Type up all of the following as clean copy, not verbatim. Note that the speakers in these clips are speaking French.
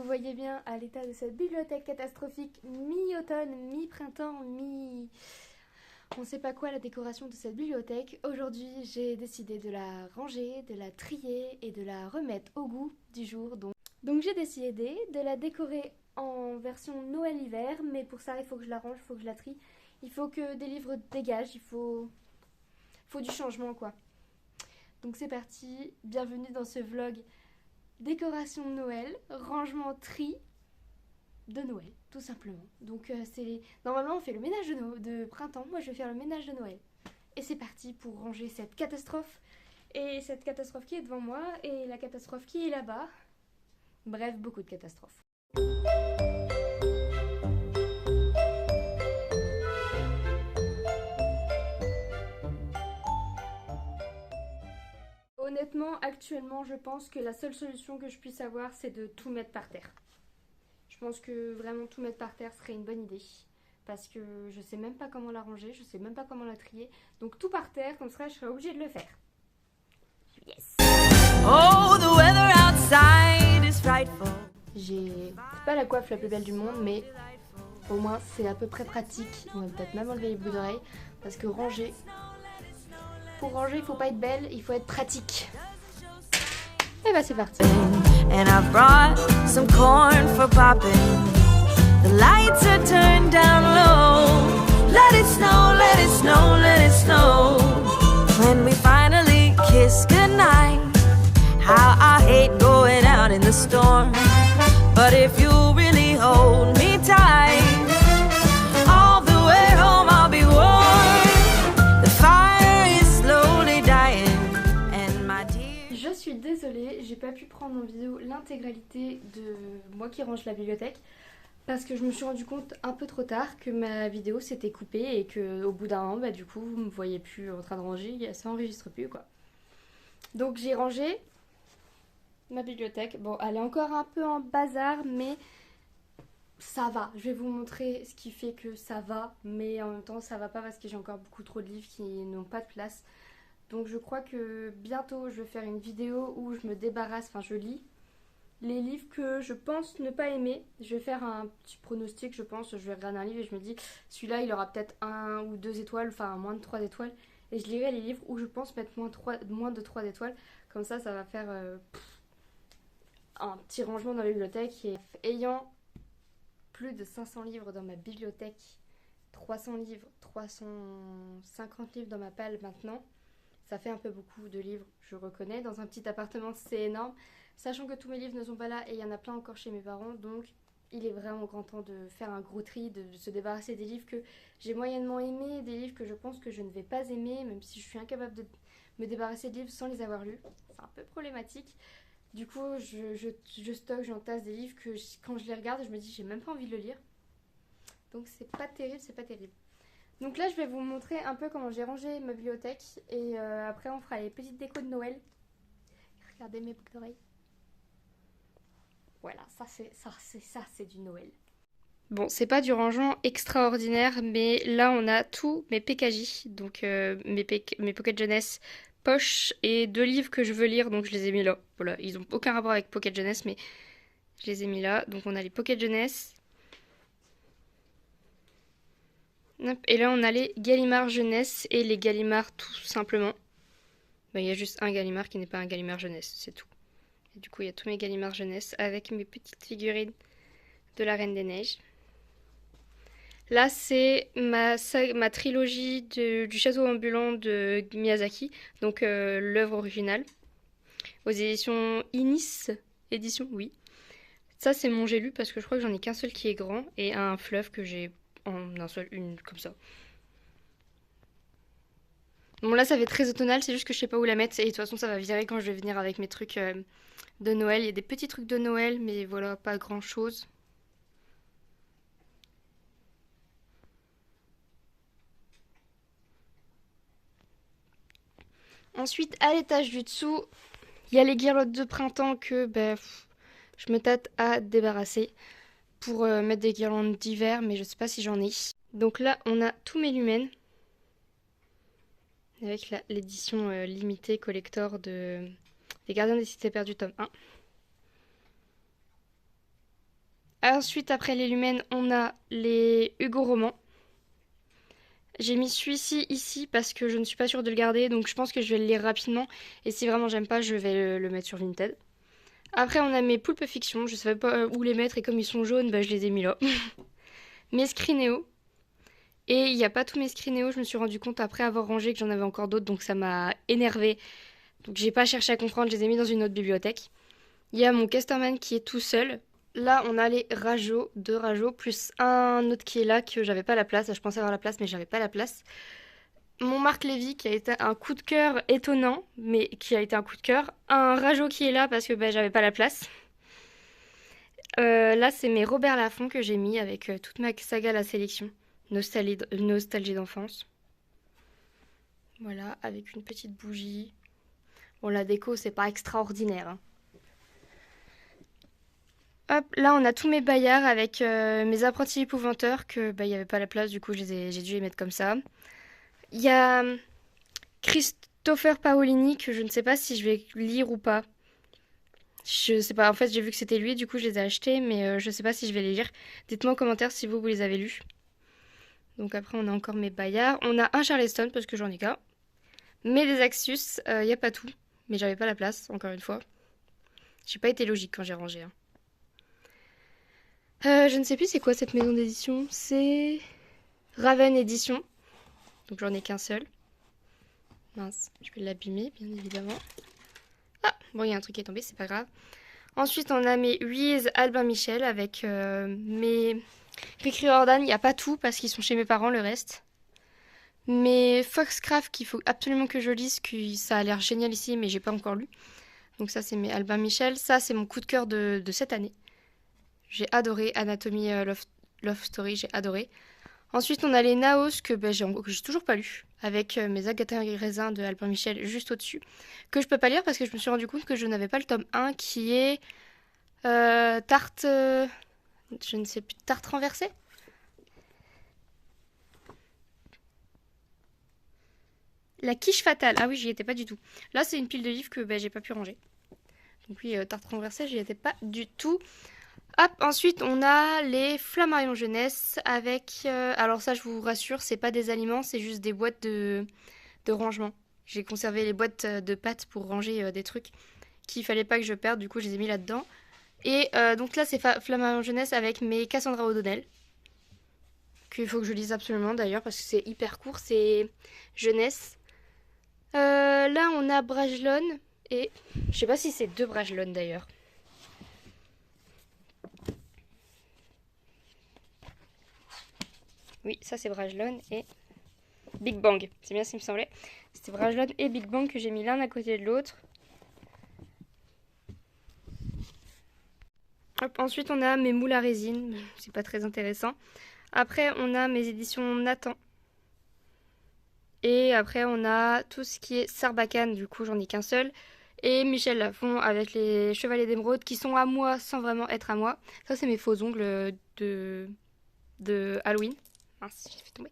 voyez bien à l'état de cette bibliothèque catastrophique, mi-automne, mi-printemps, mi... On sait pas quoi la décoration de cette bibliothèque. Aujourd'hui, j'ai décidé de la ranger, de la trier et de la remettre au goût du jour. Donc j'ai décidé de la décorer en version Noël-hiver, mais pour ça, il faut que je la range, il faut que je la trie. Il faut que des livres dégagent, il faut du changement quoi. Donc c'est parti, bienvenue dans ce vlog décoration de Noël, rangement tri de Noël, tout simplement. Donc normalement on fait le ménage de printemps, moi je vais faire le ménage de Noël. Et c'est parti pour ranger cette catastrophe. Et cette catastrophe qui est devant moi, et la catastrophe qui est là-bas. Bref, beaucoup de catastrophes. Honnêtement, actuellement, je pense que la seule solution que je puisse avoir, c'est de tout mettre par terre. Je pense que vraiment tout mettre par terre serait une bonne idée. Parce que je sais même pas comment la ranger, je sais même pas comment la trier. Donc tout par terre, comme ça je serais obligée de le faire. Yes! Oh, the weather outside is frightful. J'ai pas la coiffe la plus belle du monde, mais au moins c'est à peu près pratique. On va peut-être même enlever les boucles d'oreilles. Parce que ranger, pour ranger il faut pas être belle, il faut être pratique. Et bah c'est parti. And I brought some corn for popping. The lights are turned down low. Let it snow, let it snow, let it snow. When we finally kiss goodnight. How I hate going out in the storm. But if you really hold me tight, all the way home I'll be warm. The fire is slowly dying. And my dear... Je suis désolée, j'ai pas pu prendre en vidéo l'intégralité de moi qui range la bibliothèque. Parce que je me suis rendu compte un peu trop tard que ma vidéo s'était coupée et que au bout d'un moment, bah, du coup, vous me voyez plus en train de ranger, ça enregistre plus quoi. Donc j'ai rangé ma bibliothèque. Bon, elle est encore un peu en bazar, mais ça va. Je vais vous montrer ce qui fait que ça va, mais en même temps ça va pas parce que j'ai encore beaucoup trop de livres qui n'ont pas de place. Donc je crois que bientôt je vais faire une vidéo où je me débarrasse, enfin je lis les livres que je pense ne pas aimer. Je vais faire un petit pronostic, je pense. Je vais regarder un livre et je me dis, celui-là, il aura peut-être 1 ou 2 étoiles, enfin moins de 3 étoiles. Et je lirai les livres où je pense mettre moins de 3 étoiles. Comme ça va faire un petit rangement dans la bibliothèque. Et ayant plus de 500 livres dans ma bibliothèque, 300 livres, 350 livres dans ma palle maintenant, ça fait un peu beaucoup de livres, je reconnais. Dans un petit appartement, c'est énorme. Sachant que tous mes livres ne sont pas là et il y en a plein encore chez mes parents. Donc, il est vraiment grand temps de faire un gros tri, de se débarrasser des livres que j'ai moyennement aimés, des livres que je pense que je ne vais pas aimer, même si je suis incapable de me débarrasser de livres sans les avoir lus. C'est un peu problématique. Du coup, je stocke, j'entasse des livres que quand je les regarde, je me dis j'ai même pas envie de le lire. Donc, c'est pas terrible, c'est pas terrible. Donc là, je vais vous montrer un peu comment j'ai rangé ma bibliothèque. Et après, on fera les petites décos de Noël. Regardez mes boucles d'oreilles. Voilà, ça c'est du Noël. Bon, c'est pas du rangement extraordinaire, mais là on a tous mes PKJ, donc mes Pocket Jeunesse poche et 2 livres que je veux lire, donc je les ai mis là. Voilà, ils ont aucun rapport avec Pocket Jeunesse, mais je les ai mis là. Donc on a les Pocket Jeunesse. Et là on a les Gallimard Jeunesse et les Gallimard tout simplement. Il y a juste un Gallimard qui n'est pas un Gallimard Jeunesse, c'est tout. Et du coup, il y a tous mes Gallimard Jeunesse avec mes petites figurines de la Reine des Neiges. Là, c'est ma trilogie du château ambulant de Miyazaki, donc l'œuvre originale, aux éditions Inis édition, oui. Ça, c'est mon j'ai lu parce que je crois que j'en ai qu'un seul qui est grand et un fleuve que j'ai en un seul, une comme ça. Bon, là, ça fait très automnal, c'est juste que je sais pas où la mettre et de toute façon, ça va virer quand je vais venir avec mes trucs de Noël. Il y a des petits trucs de Noël, mais voilà, pas grand chose. Ensuite, à l'étage du dessous, il y a les guirlandes de printemps que je me tâte à débarrasser pour mettre des guirlandes d'hiver, mais je sais pas si j'en ai. Donc là, on a tous mes lumens avec l'édition limitée collector de Les Gardiens des Cités Perdues tome 1. Ensuite, après les Lumens, on a les Hugo Roman. J'ai mis celui-ci ici parce que je ne suis pas sûre de le garder, donc je pense que je vais le lire rapidement. Et si vraiment j'aime pas, je vais le mettre sur Vinted. Après, on a mes Pulp Fiction. Je savais pas où les mettre et comme ils sont jaunes, bah, je les ai mis là. Mes Screenéo. Et il n'y a pas tous mes Screenéo. Je me suis rendu compte après avoir rangé que j'en avais encore d'autres, donc ça m'a énervé. Donc j'ai pas cherché à comprendre, je les ai mis dans une autre bibliothèque. Il y a mon Casterman qui est tout seul. Là, on a les Rajo, 2 Rajo, plus un autre qui est là que j'avais pas la place. Je pensais avoir la place, mais j'avais pas la place. Mon Marc Lévy qui a été un coup de cœur étonnant, mais qui a été un coup de cœur. Un Rajo qui est là parce que bah, j'avais pas la place. Là, c'est mes Robert Laffont que j'ai mis avec toute ma saga La Sélection. Nostalgie d'enfance. Voilà, avec une petite bougie. Bon, la déco, c'est pas extraordinaire, hein. Hop, là on a tous mes Bayards avec mes apprentis épouvanteurs que bah il y avait pas la place, du coup j'ai dû les mettre comme ça. Il y a Christopher Paolini que je ne sais pas si je vais lire ou pas. Je sais pas, en fait j'ai vu que c'était lui, du coup je les ai achetés, mais je sais pas si je vais les lire. Dites-moi en commentaire si vous les avez lus. Donc après on a encore mes Bayards. On a un Charleston parce que j'en ai qu'un. Mais des Axus, il n'y a pas tout. Mais j'avais pas la place, encore une fois. J'ai pas été logique quand j'ai rangé, hein. Je ne sais plus c'est quoi cette maison d'édition. C'est Raven Édition. Donc j'en ai qu'un seul. Mince, je vais l'abîmer bien évidemment. Ah, bon il y a un truc qui est tombé, c'est pas grave. Ensuite on a mes Huiz Albin Michel avec mes Cricri Jordan. Il n'y a pas tout parce qu'ils sont chez mes parents le reste. Mes Foxcraft qu'il faut absolument que je lise, que ça a l'air génial ici mais j'ai pas encore lu. Donc ça c'est mes Albin Michel. Ça c'est mon coup de cœur de cette année. J'ai adoré Anatomy Love Story, j'ai adoré. Ensuite, on a les Naos que j'ai toujours pas lu, avec mes Agatha et Raisin de Albin Michel juste au-dessus, que je peux pas lire parce que je me suis rendu compte que je n'avais pas le tome 1 qui est Tarte, je ne sais plus, Tarte renversée. La quiche fatale, ah oui, j'y étais pas du tout. Là, c'est une pile de livres que j'ai pas pu ranger. Donc oui, Tarte renversée, j'y étais pas du tout. Hop, ensuite on a les Flammarion Jeunesse avec... alors ça je vous rassure, c'est pas des aliments, c'est juste des boîtes de rangement. J'ai conservé les boîtes de pâtes pour ranger des trucs qu'il fallait pas que je perde, du coup je les ai mis là-dedans. Et donc là c'est Flammarion Jeunesse avec mes Cassandra O'Donnell. Qu'il faut que je lise absolument d'ailleurs parce que c'est hyper court, c'est jeunesse. Là on a Brajlon et... je sais pas si c'est 2 Brajlon d'ailleurs. Oui, ça c'est Brajlon et Big Bang. C'est bien ce qui me semblait. C'était Brajlon et Big Bang que j'ai mis l'un à côté de l'autre. Ensuite, on a mes moules à résine. C'est pas très intéressant. Après, on a mes éditions Nathan. Et après, on a tout ce qui est Sarbacane. Du coup, j'en ai qu'un seul. Et Michel Lafon avec les Chevaliers d'Émeraude qui sont à moi sans vraiment être à moi. Ça, c'est mes faux ongles de Halloween. Mince, j'ai fait tomber.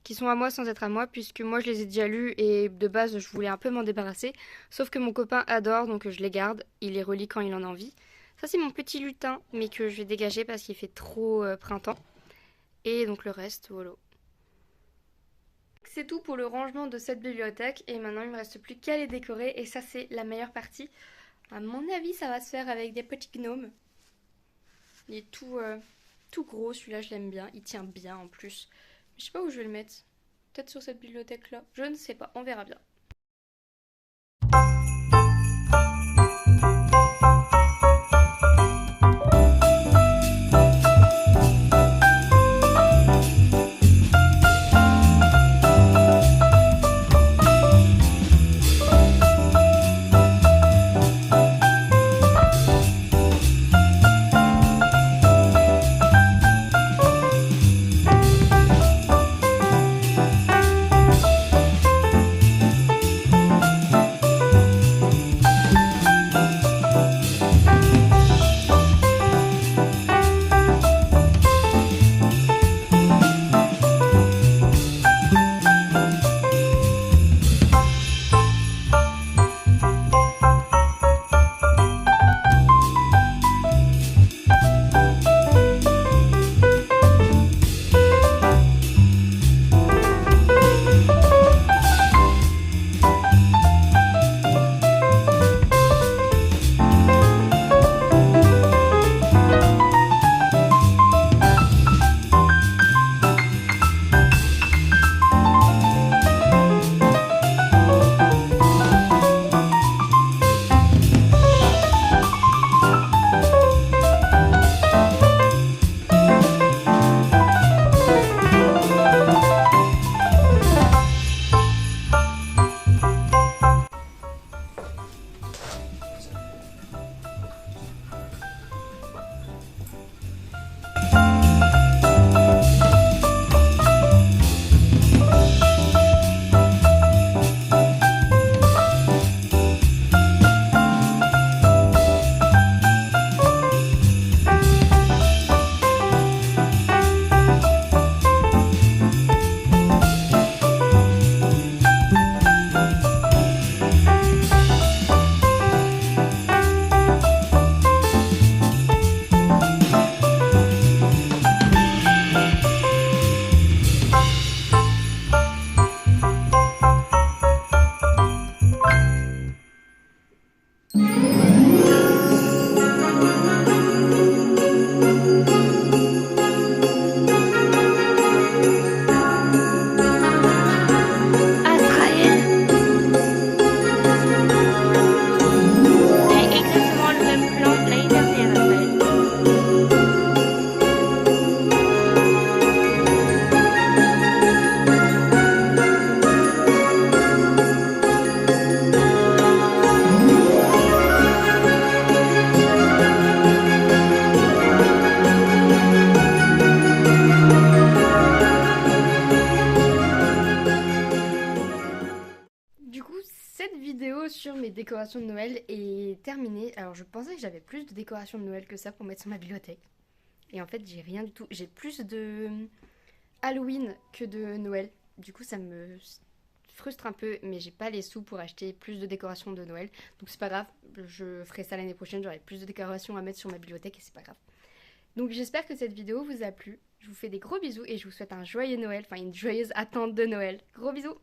Qui sont à moi sans être à moi, puisque moi je les ai déjà lus et de base je voulais un peu m'en débarrasser. Sauf que mon copain adore, donc je les garde. Il les relit quand il en a envie. Ça c'est mon petit lutin, mais que je vais dégager parce qu'il fait trop printemps. Et donc le reste, voilà. C'est tout pour le rangement de cette bibliothèque. Et maintenant il me reste plus qu'à les décorer. Et ça c'est la meilleure partie. À mon avis ça va se faire avec des petits gnomes. Il est tout gros, celui-là je l'aime bien, il tient bien en plus. Je sais pas où je vais le mettre. Peut-être sur cette bibliothèque là. Je ne sais pas, on verra bien. Du coup, cette vidéo sur mes décorations de Noël est terminée. Alors, je pensais que j'avais plus de décorations de Noël que ça pour mettre sur ma bibliothèque. Et en fait, j'ai rien du tout. J'ai plus de Halloween que de Noël. Du coup, ça me frustre un peu, mais j'ai pas les sous pour acheter plus de décorations de Noël. Donc, c'est pas grave. Je ferai ça l'année prochaine. J'aurai plus de décorations à mettre sur ma bibliothèque et c'est pas grave. Donc, j'espère que cette vidéo vous a plu. Je vous fais des gros bisous et je vous souhaite un joyeux Noël, enfin une joyeuse attente de Noël. Gros bisous!